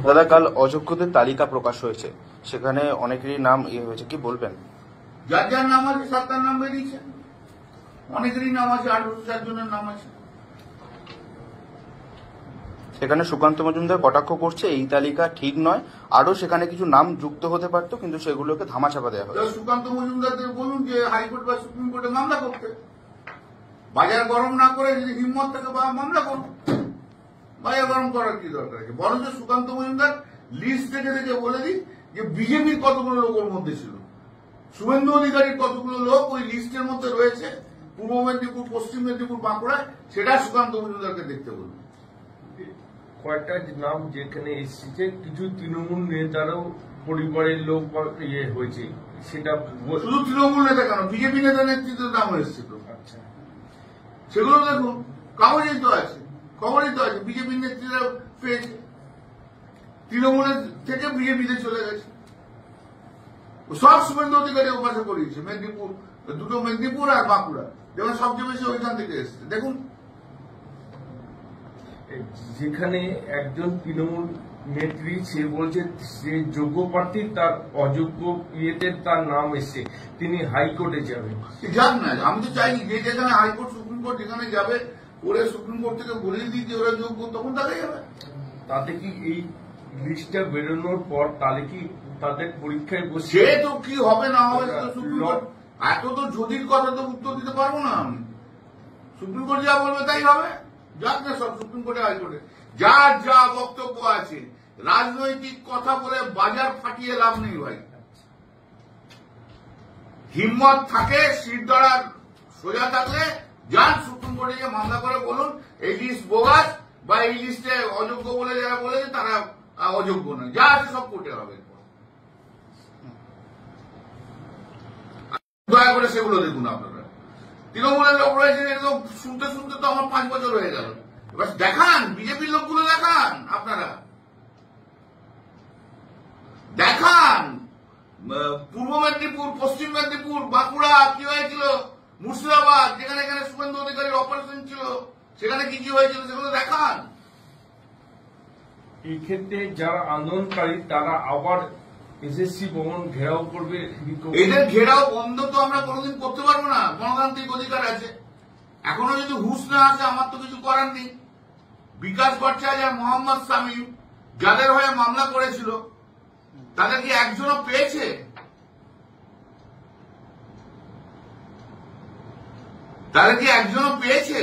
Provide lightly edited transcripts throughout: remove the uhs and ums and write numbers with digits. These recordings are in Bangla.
দাদা, কাল অযোগ্যদের তালিকা প্রকাশ হয়েছে, সেখানে অনেকেরই নাম হয়েছে, কি বলবেন? যার যার নাম আছে সাত তার নাম বেরিয়েছে, অনেকেরই নাম আছে, 18 জনের নাম আছে। সেখানে সুকান্ত মজুমদার কটাক্ষ করছে এই তালিকা ঠিক নয়, আরো সেখানে কিছু নাম যুক্ত হতে পারতো, কিন্তু সেগুলোকে ধামাচাপা দেওয়া হয়। সুকান্ত মজুমদারদের বলুন যে হাইকোর্ট বা সুপ্রিম কোর্টে মামলা করতে, বাজার গরম না করে যদি হিম্মত থাকে বা মামলা করুন। বাজার গরম করার কি দরকার আছে? বরঞ্চ সুকান্ত মজুমদার লিস্ট থেকে দেখে বলে দিই যে বিজেপির কতগুলো লোক ওর মধ্যে ছিল, শুভেন্দু অধিকারীর কতগুলো লোক ওই লিস্টের মধ্যে রয়েছে, পূর্ব মেদিনীপুর, পশ্চিম মেদিনীপুর, বাঁকুড়ায়, সেটা সুকান্ত মজুমদারকে দেখতে বলুন। কয়েকটা নাম যেখানে এসেছে, কিছু তৃণমূল নেতারাও পরিবারের লোক ইয়ে হয়েছে, সেটা শুধু তৃণমূল নেতা কেন, বিজেপি নেতা নেতৃত্বের নাম এসেছিল। আচ্ছা, সেগুলো দেখুন, কাগজেই তো আছে, খবরেই তো আছে, বিজেপির নেতৃত্বরা পেয়েছে, তৃণমূলের থেকে বিজেপিতে চলে গেছে। সব শুভেন্দু অধিকারী উপাসে করিয়েছে, মেদিনীপুর, দুটো মেদিনীপুর আর বাঁকুড়া, যেমন সবচেয়ে বেশি ওইখান থেকে এসেছে। দেখুন, যেখানে একজন তৃণমূল নেত্রী সে বলছে সে যোগ্য প্রার্থী, তার অযোগ্য ইয়েতে তার নাম এসছে, তিনি হাইকোর্টে যাবেন। যাক না, আমি তো চাই যে যেখানে হাইকোর্ট সুপ্রিম কোর্ট যেখানে যাবে, ওরা সুপ্রিম কোর্ট থেকে বলেই দিই যে ওরা যোগ্য, তখন তাকে যাবে। তাতে কি এই লিস্টটা বেরোনোর পর তাহলে কি তাদের পরীক্ষায় বসে সে তো কি হবে না হবে সুপ্রিম কোর্ট, এত তো যদির কথা তো উত্তর দিতে পারবো না আমি। সুপ্রিম কোর্ট যা বলবে তাই হবে, যাক না সব সুপ্রিম কোর্টে, হাইকোর্টে যার যা বক্তব্য আছে। রাজনৈতিক কথা বলে বাজার ফাটিয়ে লাভ নেই ভাই। হিম্মত থাকে, শিরদাঁড়ার সোজা থাকলে যান সুপ্রিম কোর্টে গিয়ে মামলা করে বলুন এই লিস্ট বোগাস, বা এই লিস্টে অযোগ্য বলে যারা বলেছে তারা অযোগ্য নয়, যা আছে সব কোর্টে হবে। দয়া করে সেগুলো দেখুন আপনারা। তৃণমূলের লোক রয়েছে, এরকম শুনতে শুনতে তো আমার 5 বছর হয়ে গেল। এবার দেখান, বিজেপির লোকগুলো দেখান, আপনারা দেখান পূর্ব মেদিনীপুর, পশ্চিম মেদিনীপুর, বাঁকুড়া কি হয়েছিল, মুর্শিদাবাদ যেখানে এখানে শুভেন্দু অধিকারীর অপারেশন ছিল, সেখানে কি কি হয়েছিল সেগুলো দেখান। এই ক্ষেত্রে যারা আন্দোলনকারী তারা আবার এসএসসি ভবন ঘেরাও করবে। এদের ঘেরাও বন্ধ তো আমরা কোনোদিন করতে পারবো না, গণতান্ত্রিক অধিকার আছে। এখনো যদি হুঁশ না আসে, আমার তো কিছু করার নেই। বিকাশ ভট্টাচার্য আর মোহাম্মদ শামীম যাদের হয়ে মামলা করেছিল, তাদের কি একজনও পেয়েছে? তাদের কি একজনও পেয়েছে?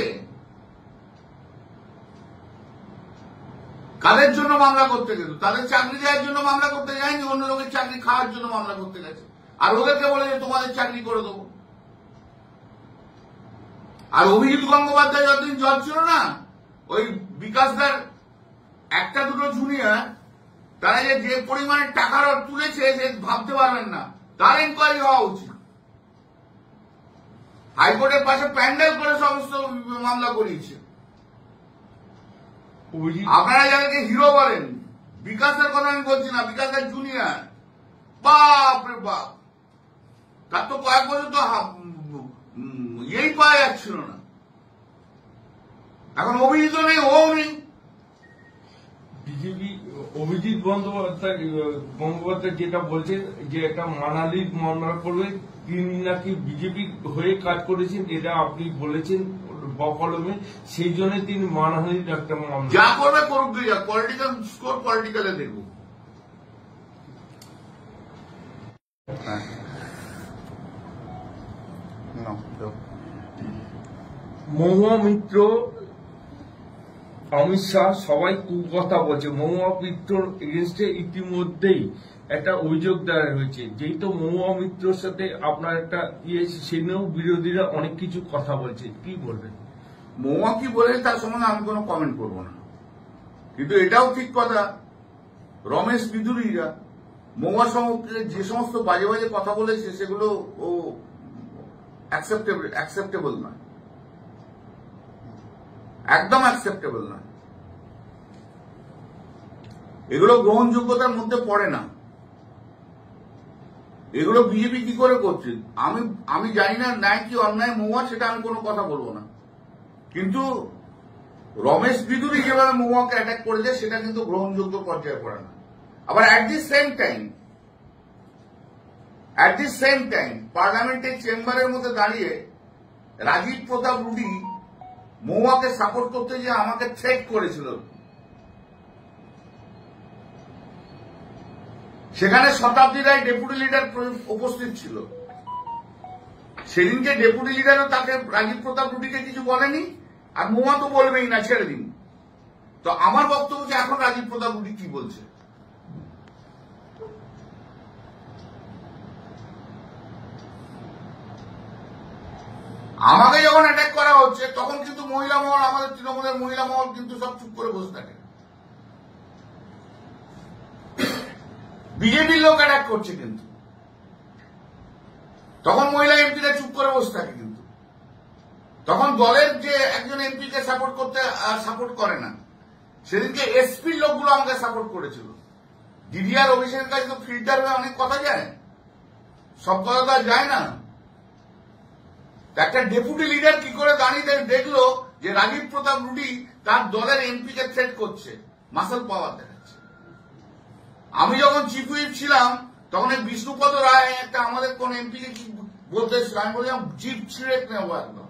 কাদের জন্য মামলা করতে গেল? তাদের চাকরি দেওয়ার জন্য মামলা করতে যায়নি, অন্য লোকের চাকরি খাওয়ার জন্য মামলা করতে গেছে। আর ওদেরকে বলে যে তোমাদের চাকরি করে দেবো। আর অভিজিৎ গঙ্গোপাধ্যায় যতদিন জজ ছিল না, ওই বিকাশদার একটা দুটো জুনিয়র, তারা যে পরিমাণে টাকা তুলেছে সে ভাবতে পারবেন না, তার এনকোয়ারি হওয়া উচিত। হাইকোর্টের পাশে প্যান্ডেল করে সমস্ত মামলা করিয়েছে। আপনারা যাদেরকে হিরো বলেন, বিকাশের কথা আমি বলছি না, বিকাশের জুনিয়র, বাপ রে বাপ, তার তো কয়েক বছর তো এই পাওয়া যাচ্ছিল না। এখন অভিজিৎ নেই, ও নেই। বিজেপি অভিজিৎ গঙ্গোপাধ্যায় যেটা বলছেন যে একটা মানালির মামলা করবে, তিনি নাকি বিজেপি হয়ে কাজ করেছেন, এটা আপনি বলেছেন বকলমে, সেই জন্য তিনি মানহানির একটা মামলা। যা করবে করুক, যা পলিটিক্যাল স্কোর পলিটিক্যালে দেখব। মহুয়া মিত্র, অমিত শাহ সবাই কুকথা বলছে। মহুয়া মিত্রর এগেনস্টে ইতিমধ্যেই একটা অভিযোগ দায়ের হয়েছে, যেহেতু মহুয়া মিত্রর সাথে আপনার একটা ইয়ে, সে নিয়েও বিরোধীরা অনেক কিছু কথা বলছে, কি বলবেন? মহুয়া কি বলে তার সম্বন্ধে আমি কোনো কমেন্ট করব না, কিন্তু এটাও ঠিক কথা, রমেশ বিদুরীরা মহুয়া সম্পর্কে যে সমস্ত বাজে বাজে কথা বলেছে সেগুলো ও অ্যাকসেপ্টেবল না, একদম অ্যাকসেপ্টেবল না। এগুলো গ্রহণযোগ্যতার মধ্যে পড়ে না। এগুলো বিজেপি কি করে করছে আমি জানি না, ন্যায় কি অন্যায় মহুয়া, সেটা আমি কোনো কথা বলবো না, কিন্তু রমেশ বিদুরি যেভাবে মহুয়াকে অ্যাটাক করেছে সেটা কিন্তু গ্রহণযোগ্য পর্যায়ে পড়ে না। আবার অ্যাট দি সেম টাইম পার্লামেন্টের চেম্বারের মধ্যে দাঁড়িয়ে রাজীব প্রতাপ রুডি মহুয়াকে সাপোর্ট করতে যে আমাকে থ্রেট করেছিল, সেখানে শতাব্দী রায় ডেপুটি লিডার উপস্থিত ছিল। সেদিনকে ডেপুটি লিডারও তাকে রাজীব প্রতাপ রুডিকে কিছু বলেনি, আর মহুয়া তো বলবেই না, ছেড়ে দিন। তো আমার বক্তব্য যে এখন রাজীব প্রতাপ রুডি কি বলছে, আমাকে যখন অ্যাটাক করা হচ্ছে তখন কিন্তু মহিলা মহল, আমাদের তৃণমূলের মহিলা মহল কিন্তু সব চুপ করে বসে থাকে। বিজেপির লোক অ্যাটাক করছে কিন্তু তখন মহিলা এমপিরা চুপ করে বসে থাকে, কিন্তু তখন দলের যে একজন এমপিকে সাপোর্ট করে না। সেদিনকে এসপির লোকগুলো আমাকে সাপোর্ট করেছিল। দিদি আর অভিষেকের কাছে তো ফিল্টার হয়ে অনেক কথা যায়, সব কথা তো আর যায় না। একটা ডেপুটি লিডার কি করে দাঁড়িয়ে দেখলো যে রাজীব প্রতাপ রুডি তার দলের এমপিকে থ্রেট করছে, মাসল পাওয়ার দেখাচ্ছে। আমি যখন চিফ হুইপ ছিলাম তখন এই বিষ্ণুপদ রায় একটা আমাদের কোন এমপিকে কি বলতে, আমি বললাম জিপ ছিঁড়ে নেবো একদম।